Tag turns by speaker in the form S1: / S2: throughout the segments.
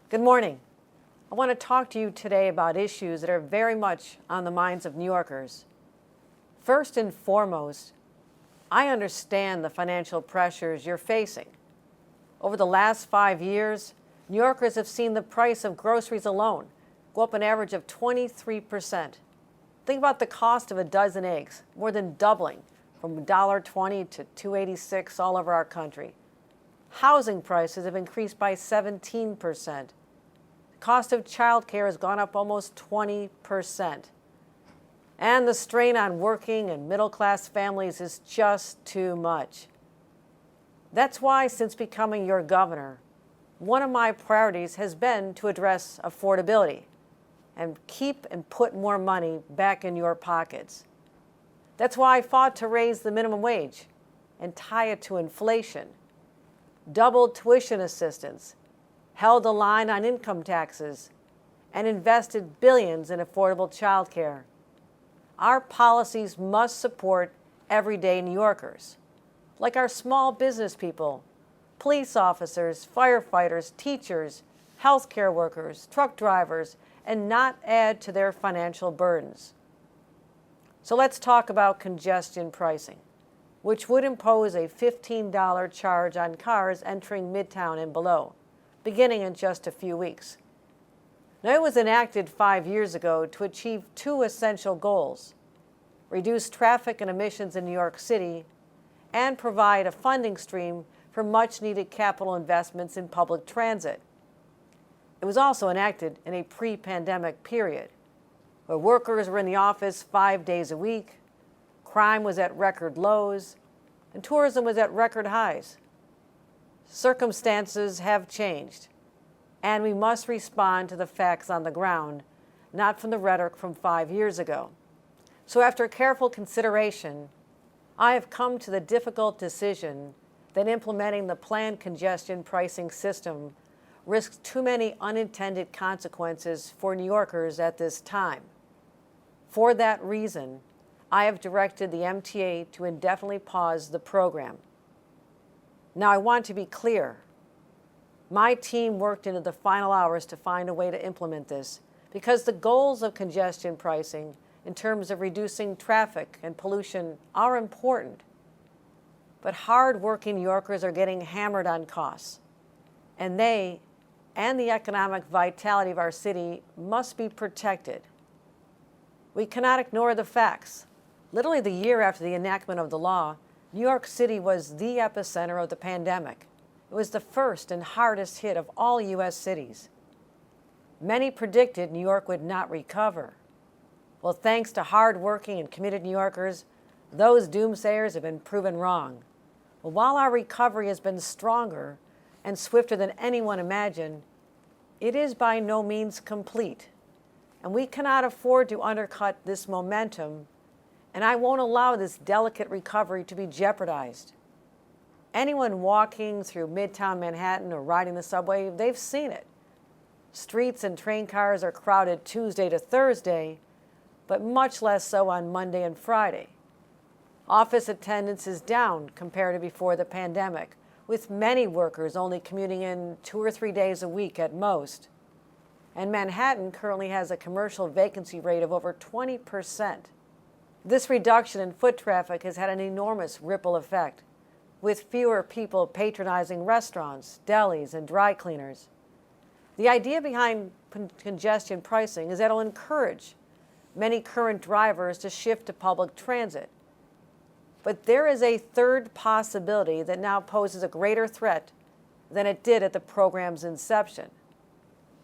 S1: Good morning. I want to talk to you today about issues that are very much on the minds of New Yorkers. First and foremost, I understand the financial pressures you're facing. Over the last 5 years, New Yorkers have seen the price of groceries alone go up an average of 23%. Think about the cost of a dozen eggs, more than doubling from $1.20 to $2.86 all over our country. Housing prices have increased by 17%. The cost of childcare has gone up almost 20%. And the strain on working and middle-class families is just too much. That's why, since becoming your governor, one of my priorities has been to address affordability and keep and put more money back in your pockets. That's why I fought to raise the minimum wage and tie it to inflation, doubled tuition assistance, held the line on income taxes, and invested billions in affordable childcare. Our policies must support everyday New Yorkers, like our small business people, police officers, firefighters, teachers, healthcare workers, truck drivers, and not add to their financial burdens. So let's talk about congestion pricing, which would impose a $15 charge on cars entering Midtown and below, beginning in just a few weeks. Now, it was enacted 5 years ago to achieve two essential goals: reduce traffic and emissions in New York City and provide a funding stream for much-needed capital investments in public transit. It was also enacted in a pre-pandemic period, where workers were in the office 5 days a week, crime was at record lows, and tourism was at record highs. Circumstances have changed, and we must respond to the facts on the ground, not from the rhetoric from 5 years ago. So after careful consideration, I have come to the difficult decision that implementing the planned congestion pricing system risks too many unintended consequences for New Yorkers at this time. For that reason, I have directed the MTA to indefinitely pause the program. Now, I want to be clear. My team worked into the final hours to find a way to implement this because the goals of congestion pricing in terms of reducing traffic and pollution are important. But hard-working New Yorkers are getting hammered on costs, and they and the economic vitality of our city must be protected. We cannot ignore the facts. Literally the year after the enactment of the law, New York City was the epicenter of the pandemic. It was the first and hardest hit of all U.S. cities. Many predicted New York would not recover. Well, thanks to hard-working and committed New Yorkers, those doomsayers have been proven wrong. Well, while our recovery has been stronger and swifter than anyone imagined, it is by no means complete. And we cannot afford to undercut this momentum, and I won't allow this delicate recovery to be jeopardized. Anyone walking through Midtown Manhattan or riding the subway, they've seen it. Streets and train cars are crowded Tuesday to Thursday, but much less so on Monday and Friday. Office attendance is down compared to before the pandemic, with many workers only commuting in 2 or 3 days a week at most. And Manhattan currently has a commercial vacancy rate of over 20%. This reduction in foot traffic has had an enormous ripple effect, with fewer people patronizing restaurants, delis, and dry cleaners. The idea behind congestion pricing is that it'll encourage many current drivers to shift to public transit. But there is a third possibility that now poses a greater threat than it did at the program's inception.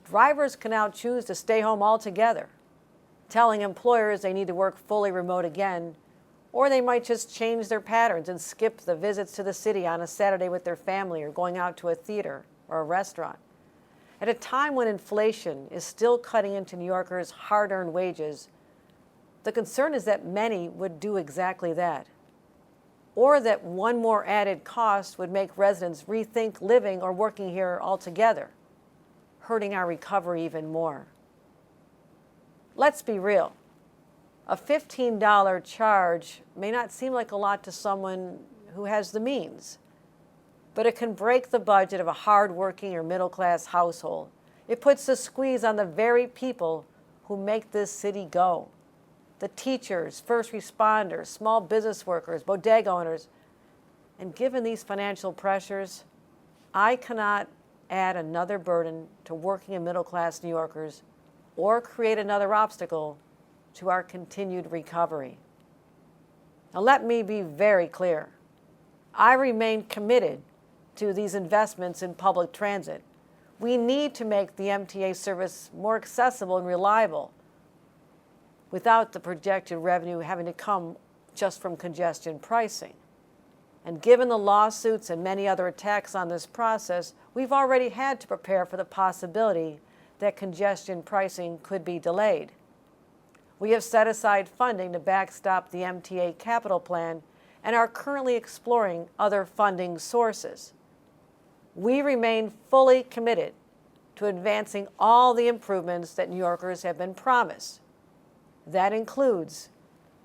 S1: Drivers can now choose to stay home altogether, telling employers they need to work fully remote again, or they might just change their patterns and skip the visits to the city on a Saturday with their family or going out to a theater or a restaurant. At a time when inflation is still cutting into New Yorkers' hard-earned wages, the concern is that many would do exactly that, or that one more added cost would make residents rethink living or working here altogether, hurting our recovery even more. Let's be real. A $15 charge may not seem like a lot to someone who has the means, but it can break the budget of a hard-working or middle-class household It puts the squeeze on the very people who make this city go. The teachers, first responders, small business workers, bodega owners. And given these financial pressures, I cannot add another burden to working and middle-class New Yorkers or create another obstacle to our continued recovery. Now let me be very clear. I remain committed to these investments in public transit. We need to make the MTA service more accessible and reliable without the projected revenue having to come just from congestion pricing. And given the lawsuits and many other attacks on this process, we've already had to prepare for the possibility that congestion pricing could be delayed. We have set aside funding to backstop the MTA capital plan and are currently exploring other funding sources. We remain fully committed to advancing all the improvements that New Yorkers have been promised. That includes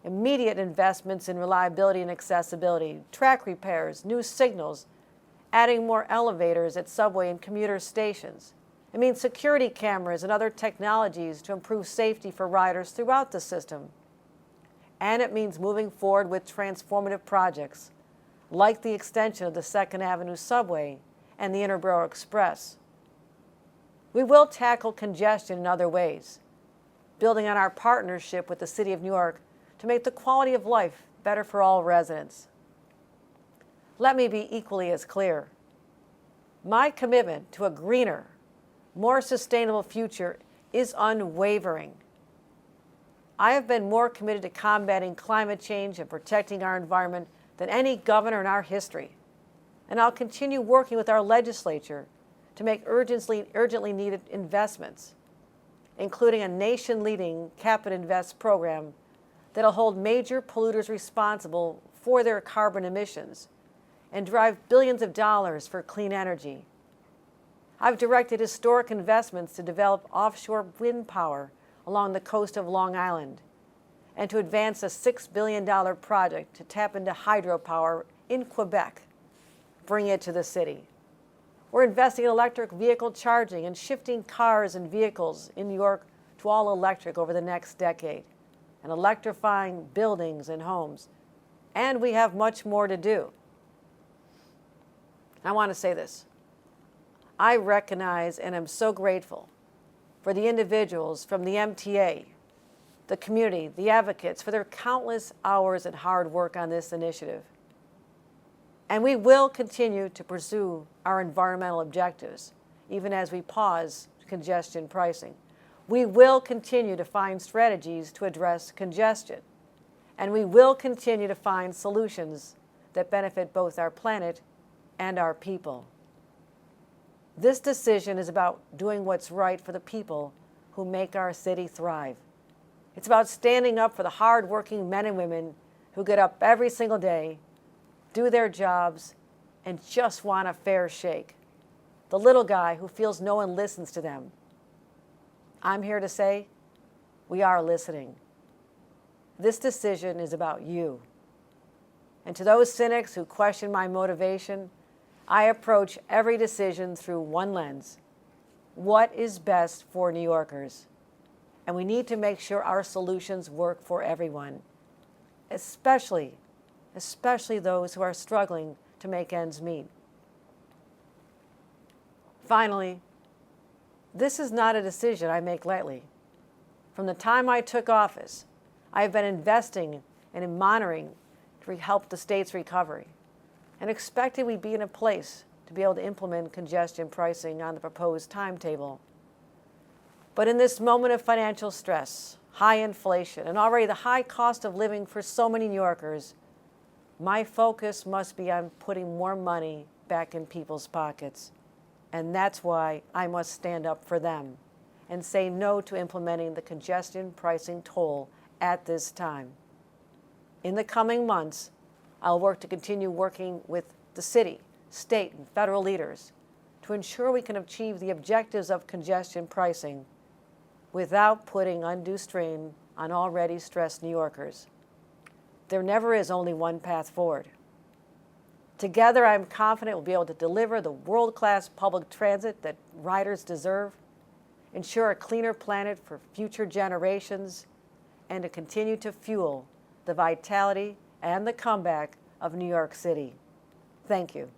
S1: immediate investments in reliability and accessibility, track repairs, new signals, adding more elevators at subway and commuter stations. It means security cameras and other technologies to improve safety for riders throughout the system. And it means moving forward with transformative projects like the extension of the 2nd Avenue subway and the Interborough Express. We will tackle congestion in other ways, building on our partnership with the City of New York to make the quality of life better for all residents. Let me be equally as clear. My commitment to a greener, more sustainable future is unwavering. I have been more committed to combating climate change and protecting our environment than any governor in our history. And I'll continue working with our legislature to make urgently needed investments, including a nation-leading Cap and Invest program that'll hold major polluters responsible for their carbon emissions and drive billions of dollars for clean energy. I've directed historic investments to develop offshore wind power along the coast of Long Island and to advance a $6 billion project to tap into hydropower in Quebec, bring it to the city. We're investing in electric vehicle charging and shifting cars and vehicles in New York to all electric over the next decade, and electrifying buildings and homes. And we have much more to do. I want to say this. I recognize and am so grateful for the individuals from the MTA, the community, the advocates, for their countless hours and hard work on this initiative. And we will continue to pursue our environmental objectives, even as we pause congestion pricing. We will continue to find strategies to address congestion, and we will continue to find solutions that benefit both our planet and our people. This decision is about doing what's right for the people who make our city thrive. It's about standing up for the hard-working men and women who get up every single day, do their jobs, and just want a fair shake. The little guy who feels no one listens to them. I'm here to say, we are listening. This decision is about you. And to those cynics who question my motivation, I approach every decision through one lens. What is best for New Yorkers? And we need to make sure our solutions work for everyone, especially those who are struggling to make ends meet. Finally, this is not a decision I make lightly. From the time I took office, I have been investing and in monitoring to help the state's recovery, and expected we'd be in a place to be able to implement congestion pricing on the proposed timetable. But in this moment of financial stress, high inflation, and already the high cost of living for so many New Yorkers, my focus must be on putting more money back in people's pockets. And that's why I must stand up for them and say no to implementing the congestion pricing toll at this time. In the coming months, I'll work to continue working with the city, state, and federal leaders to ensure we can achieve the objectives of congestion pricing without putting undue strain on already stressed New Yorkers. There never is only one path forward. Together, I'm confident we'll be able to deliver the world-class public transit that riders deserve ensure a cleaner planet for future generations, and to continue to fuel the vitality and the comeback of New York City. Thank you.